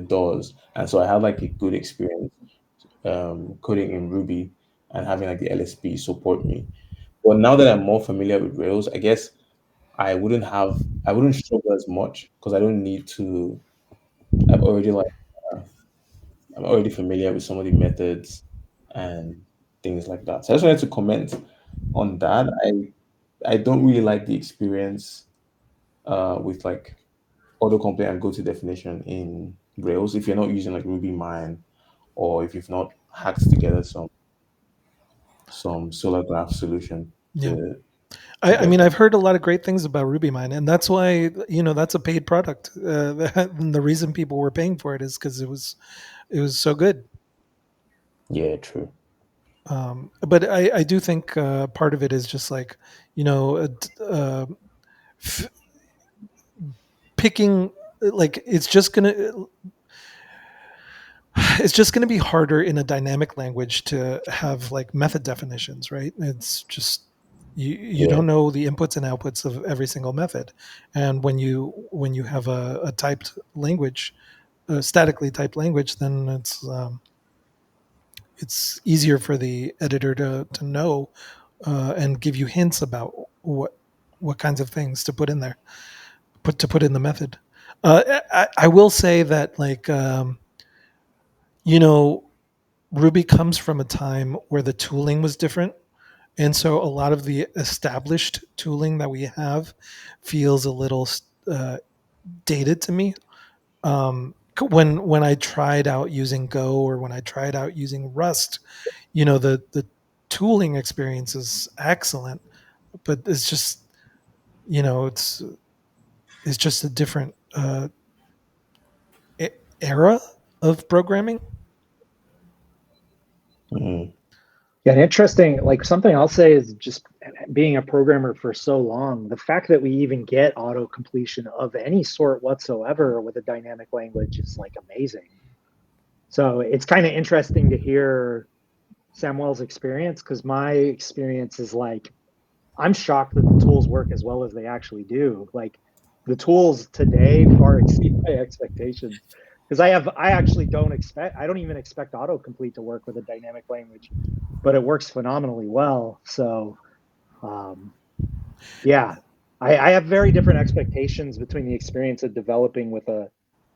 does. And so I had like a good experience coding in Ruby and having like the LSP support me. But now that I'm more familiar with Rails, I guess I wouldn't struggle as much because I don't need to. I'm already like uh, I'm already familiar with some of the methods and things like that. So I just wanted to comment on that. I don't really like the experience with like autocomplete and go to definition in Rails if you're not using like RubyMine, or if you've not hacked together some solar graph solution Yeah. to I mean, document. I've heard a lot of great things about RubyMine, and that's why that's a paid product. And the reason people were paying for it is because it was so good. Yeah, true. But I do think part of it is just like you know f- picking like it's just gonna be harder in a dynamic language to have like method definitions, right? It's just you Yeah, don't know the inputs and outputs of every single method, and when you have a typed language, a statically typed language, then it's easier for the editor to know and give you hints about what kinds of things to put in there, put in the method. I will say that like you know Ruby comes from a time where the tooling was different. And so a lot of the established tooling that we have feels a little dated to me. When I tried out using Go or when I tried out using Rust, the tooling experience is excellent, but it's just it's just a different era of programming. Mm. Yeah, and interesting, like something I'll say is just being a programmer for so long, the fact that we even get auto completion of any sort whatsoever with a dynamic language is like amazing. So it's kind of interesting to hear Samuel's experience, because my experience is like I'm shocked that the tools work as well as they actually do. Like the tools today far exceed my expectations. Because I actually I don't even expect autocomplete to work with a dynamic language, but it works phenomenally well. So, um, yeah, I have very different expectations between the experience of developing with a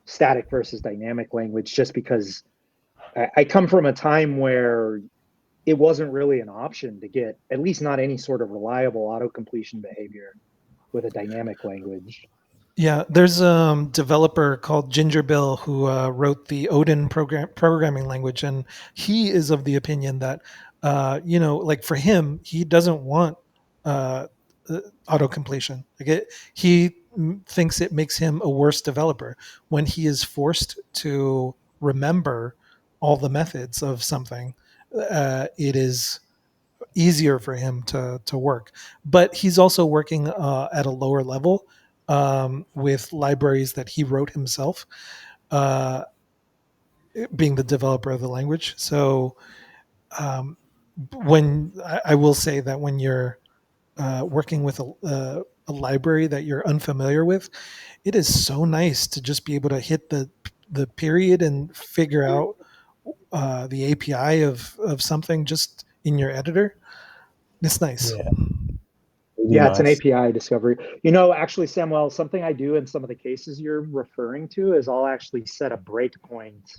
static versus dynamic language, just because I come from a time where it wasn't really an option to get at least not any sort of reliable auto completion behavior with a dynamic language. Yeah, there's a developer called Ginger Bill who wrote the Odin programming language, and he is of the opinion that, like for him, he doesn't want uh, auto completion. He thinks it makes him a worse developer when he is forced to remember all the methods of something. It is easier for him to work. But he's also working at a lower level with libraries that he wrote himself, uh, being the developer of the language. So um, when I will say that when you're working with a library that you're unfamiliar with, it is so nice to just be able to hit the period and figure out the API of something just in your editor. It's nice. Yeah, really Yeah, it's an nice. API discovery. Actually, Samuel, something I do in some of the cases you're referring to is I'll actually set a breakpoint,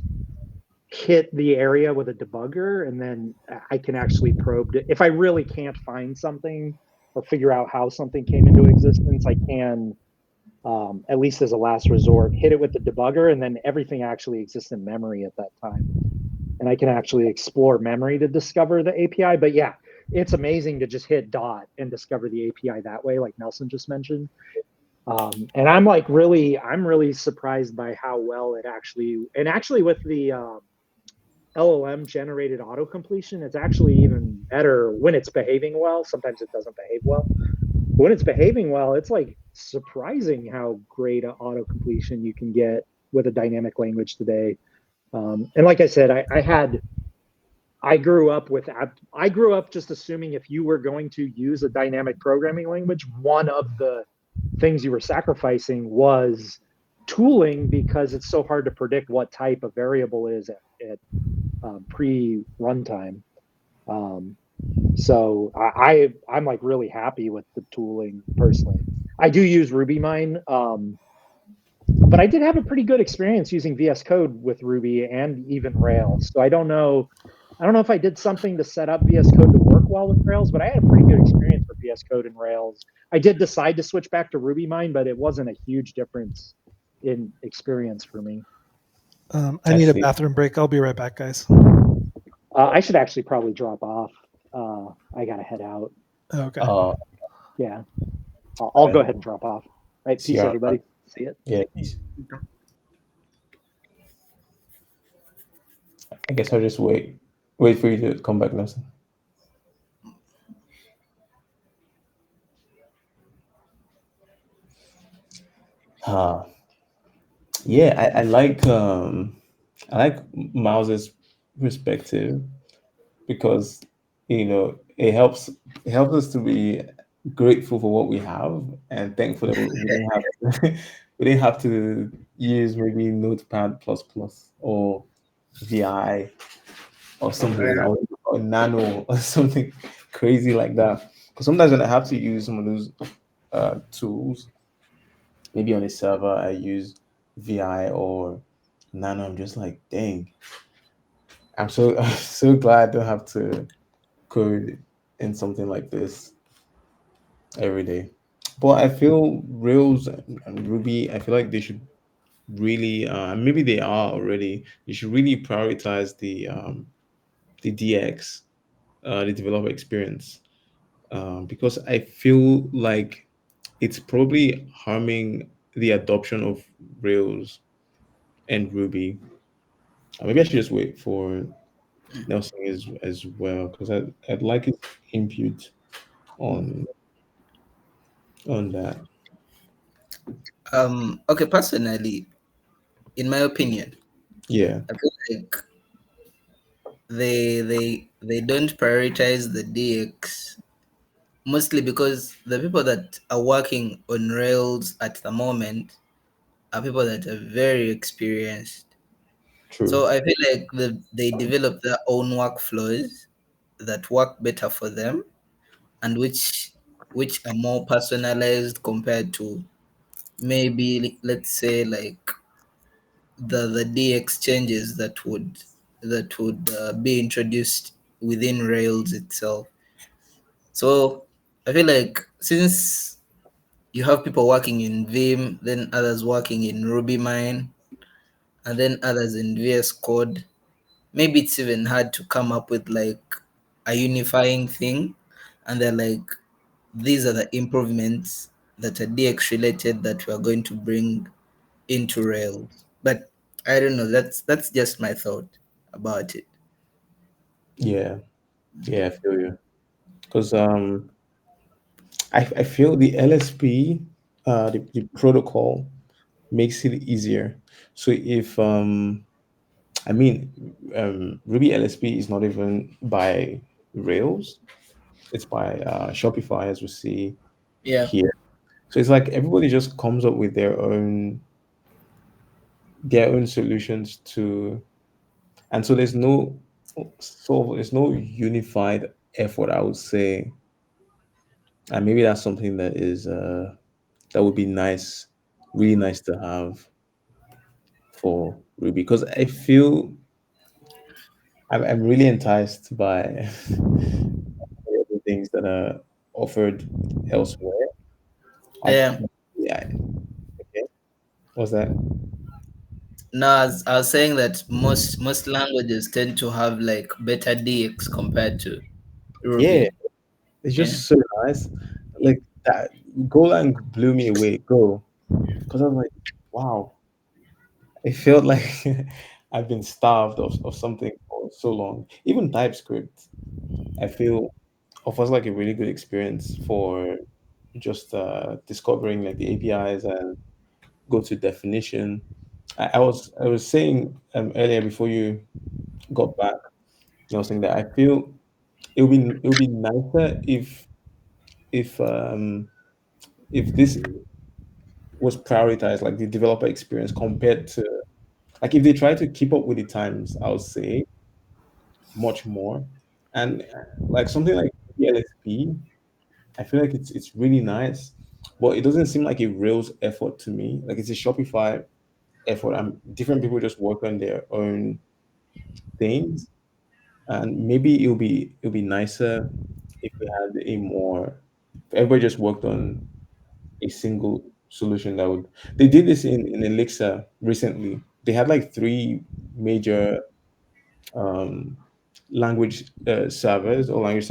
hit the area with a debugger, and then I can actually probe it. If I really can't find something or figure out how something came into existence, I can, at least as a last resort, hit it with the debugger, and then everything actually exists in memory at that time. And I can actually explore memory to discover the API. But yeah, it's amazing to just hit dot and discover the API that way, like Nelson just mentioned. And I'm really surprised by how well it actually with the LLM generated auto completion, it's actually even better when it's behaving well. Sometimes it doesn't behave well. But when it's behaving well, it's like surprising how great an auto completion you can get with a dynamic language today. And like I said, I grew up just assuming if you were going to use a dynamic programming language, one of the things you were sacrificing was tooling, because it's so hard to predict what type of variable is at pre runtime. Um, so I'm like really happy with the tooling personally. I do use RubyMine, but I did have a pretty good experience using VS Code with Ruby and even Rails. So I don't know if I did something to set up VS Code to work well with Rails, but I had a pretty good experience with VS Code and Rails. I did decide to switch back to RubyMine, but it wasn't a huge difference in experience for me. I I need a see. bathroom break. I'll be right back, guys. I should actually probably drop off. I gotta head out. Okay. Yeah, I'll go ahead and drop off. Right, See peace, you everybody. See it. Yeah, I guess I'll just wait for you to come back, Nelson. Uh, yeah, I like Mouse's perspective because it helps us to be grateful for what we have and thankful that we didn't have to, we didn't have to use maybe Notepad plus plus or VI or something or Nano or something crazy like that. Because sometimes when I have to use some of those tools, maybe on a server I use VI or Nano, I'm just like, dang, I'm so glad I don't have to code in something like this every day. But I feel Rails and Ruby, I feel like they should really, maybe they are already. You should really prioritize the DX, the developer experience, because I feel like it's probably harming the adoption of Rails and Ruby. Maybe I should just wait for Nelson as well because I'd like his input on that. Okay, personally, in my opinion, Yeah, I feel like they don't prioritize the DX mostly because the people that are working on Rails at the moment are people that are very experienced. true. So I feel like they develop their own workflows that work better for them and which are more personalized compared to maybe let's say like the DX changes that would be introduced within Rails itself. So I feel like since you have people working in Vim, then others working in RubyMine, and then others in VS Code, maybe it's even hard to come up with like a unifying thing. And they're like, these are the improvements that are DX related that we are going to bring into Rails. But I don't know. That's just my thought about it. Yeah, yeah, I feel you. Because I feel the LSP, the protocol makes it easier. So if I mean, Ruby LSP is not even by Rails; it's by Shopify, as we see Yeah. here. So it's like everybody just comes up with their own solutions to, and so there's no unified effort, I would say, and maybe that's something that would be nice, really nice to have for Ruby because I feel I'm really enticed by the things that are offered elsewhere. I, Yeah. yeah, okay. What's that? No, I was saying that most languages tend to have like better DX compared to Yeah, Ruby. it's Yeah. just so nice. Like that, Golang blew me away. Go, because I was like, wow. It felt like I've been starved of something for so long. Even TypeScript, I feel offers like a really good experience for just discovering like the APIs and go to definition. I was saying earlier before you got back, I was saying that I feel it would be nicer if this was prioritized, like the developer experience compared to like if they try to keep up with the times, I would say much more. And like something like the LSP, I feel like it's really nice, but it doesn't seem like a Rails effort to me. Like it's a Shopify effort. And different people just work on their own things, and maybe it'll be nicer if we had a more. If everybody just worked on a single solution that would. They did this in Elixir recently. They had like three major um, language servers or language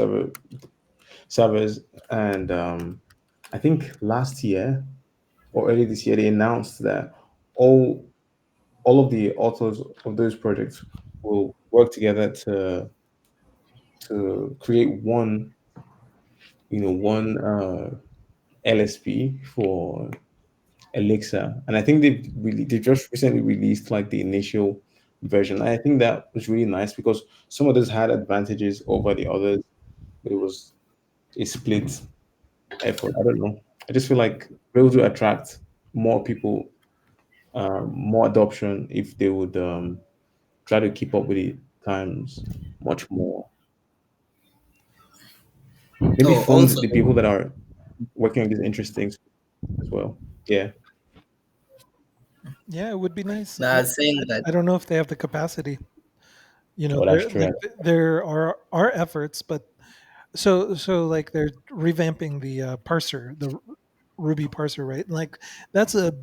servers, and I think last year or early this year they announced that all all of the authors of those projects will work together to create one LSP for Elixir, and I think they just recently released like the initial version. I think that was really nice because some of those had advantages over the others, but it was a split effort. I don't know. I just feel like Rails will attract more people, more adoption if they would try to keep up with the times much more. Maybe Oh, fund also, the people that are working on these interesting as well. Yeah. Yeah, it would be nice. now I was saying that. I don't know if they have the capacity. Oh, that's true. There are efforts, but so like they're revamping the parser, Ruby parser, right? Like that's a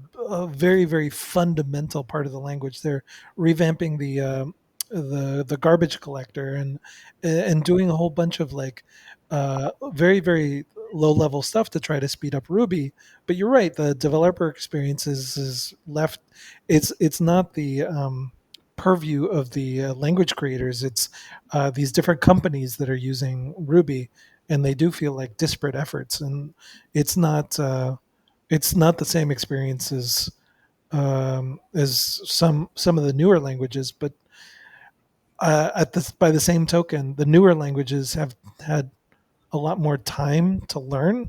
very very fundamental part of the language. They're revamping the garbage collector and doing a whole bunch of like very very low level stuff to try to speed up Ruby. But you're right, the developer experience is left. It's not the purview of the language creators. It's these different companies that are using Ruby, and they do feel like disparate efforts, and it's not it's not the same experience as some of the newer languages. But at this, by the same token, the newer languages have had a lot more time to learn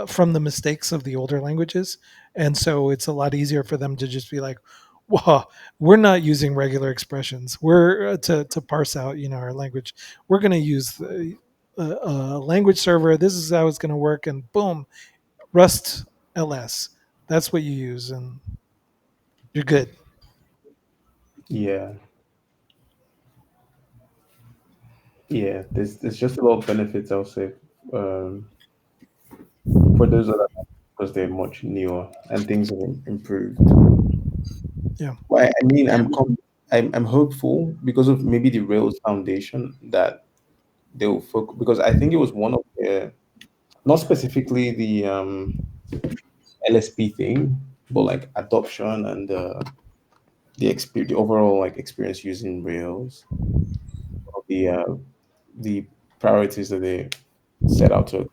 from the mistakes of the older languages, and so it's a lot easier for them to just be like, "Whoa, we're not using regular expressions. We're to parse out, our language. We're going to use a language server. This is how it's going to work." And boom, Rust LS. That's what you use, and you're good. Yeah, yeah. There's just a lot of benefits, I'll say, um, for those that are, because they're much newer and things have improved. Yeah. Well, I mean, I'm hopeful because of maybe the Rails Foundation that they will focus, because I think it was one of the, not specifically the LSP thing, but like adoption and the overall like experience using Rails, the priorities that they set out to,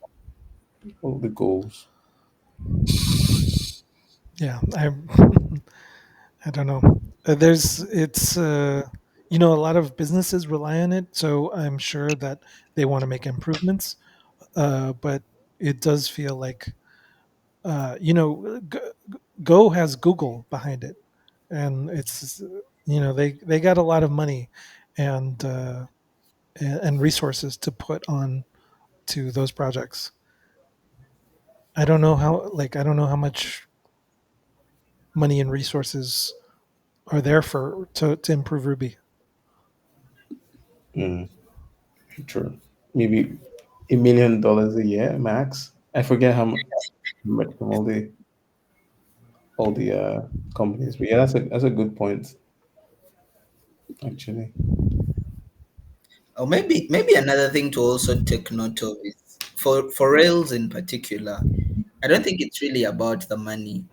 all the goals. Yeah, I don't know. There's it's a lot of businesses rely on it, so I'm sure that they want to make improvements. But it does feel like Go has Google behind it, and it's they got a lot of money and and resources to put on to those projects. I don't know how much money and resources are there for to improve Ruby. Mm, true. Maybe $1 million a year max. I forget how much from all the companies. But yeah, that's a good point actually. Or maybe another thing to also take note of is for Rails in particular, I don't think it's really about the money.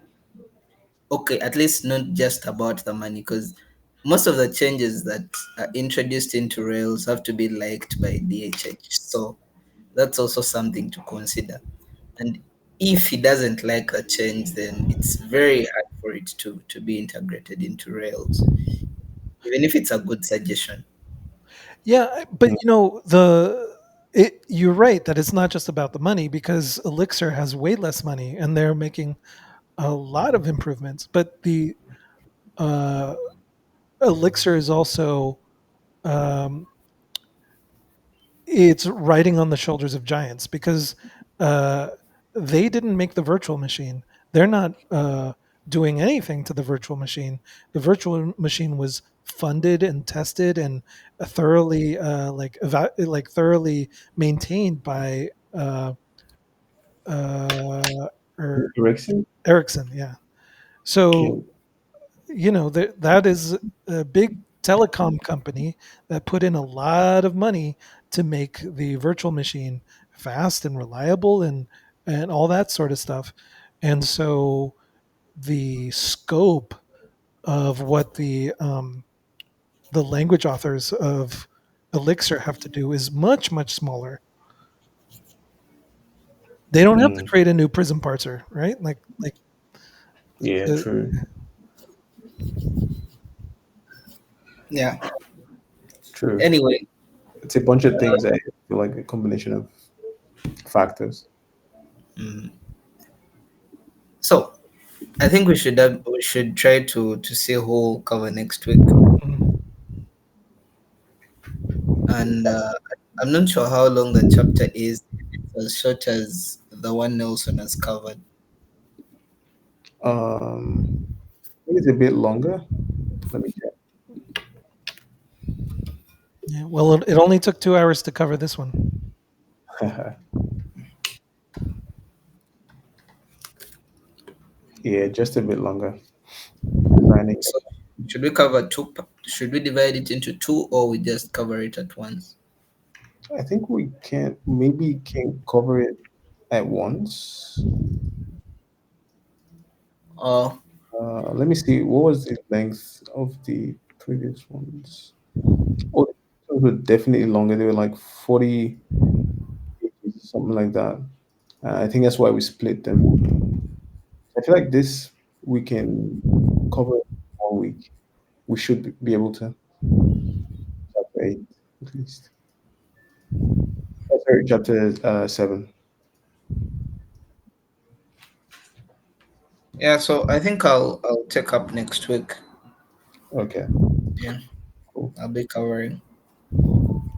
Okay, at least not just about the money, because most of the changes that are introduced into Rails have to be liked by DHH. So that's also something to consider. And if he doesn't like a change, then it's very hard for it to be integrated into Rails, even if it's a good suggestion. Yeah, but you're right that it's not just about the money because Elixir has way less money and they're making a lot of improvements. But the uh, Elixir is also um, it's riding on the shoulders of giants because uh, they didn't make the virtual machine. They're not doing anything to the virtual machine. The virtual machine was funded and tested and thoroughly like thoroughly maintained by uh, Ericsson? Ericsson. Yeah. Yeah. So that is a big telecom company that put in a lot of money to make the virtual machine fast and reliable and all that sort of stuff. And so the scope of what the language authors of Elixir have to do is much much smaller. They don't have to Mm, create a new Prism parser, right? Like yeah, uh, true. Yeah. True. Anyway, It's a bunch of things. I feel like a combination of factors. mm, so I think we should try to see who will cover next week, mm, and I'm not sure how long the chapter is. It's as short as the one Nelson has covered. I think it's a bit longer. Let me yeah. Well, it only took 2 hours to cover this one. check. Yeah, just a bit longer. Designing. So should we cover two? Should we divide it into two, or we just cover it at once? I think we can maybe can cover it at once. Or Let me see. What was the length of the previous ones? Oh, those were definitely longer. They were like 40 pages, something like that. I think that's why we split them. I feel like this we can cover in 1 week. We should be able to. Chapter 8, at least. Sorry, chapter 7. yeah, so I think I'll take up next week. Okay, Yeah, cool. I'll be covering,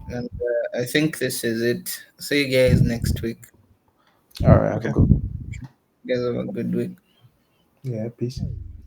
and I think this is it. See you guys next week. All right, have a Okay. good. You guys have a good week. Yeah, peace.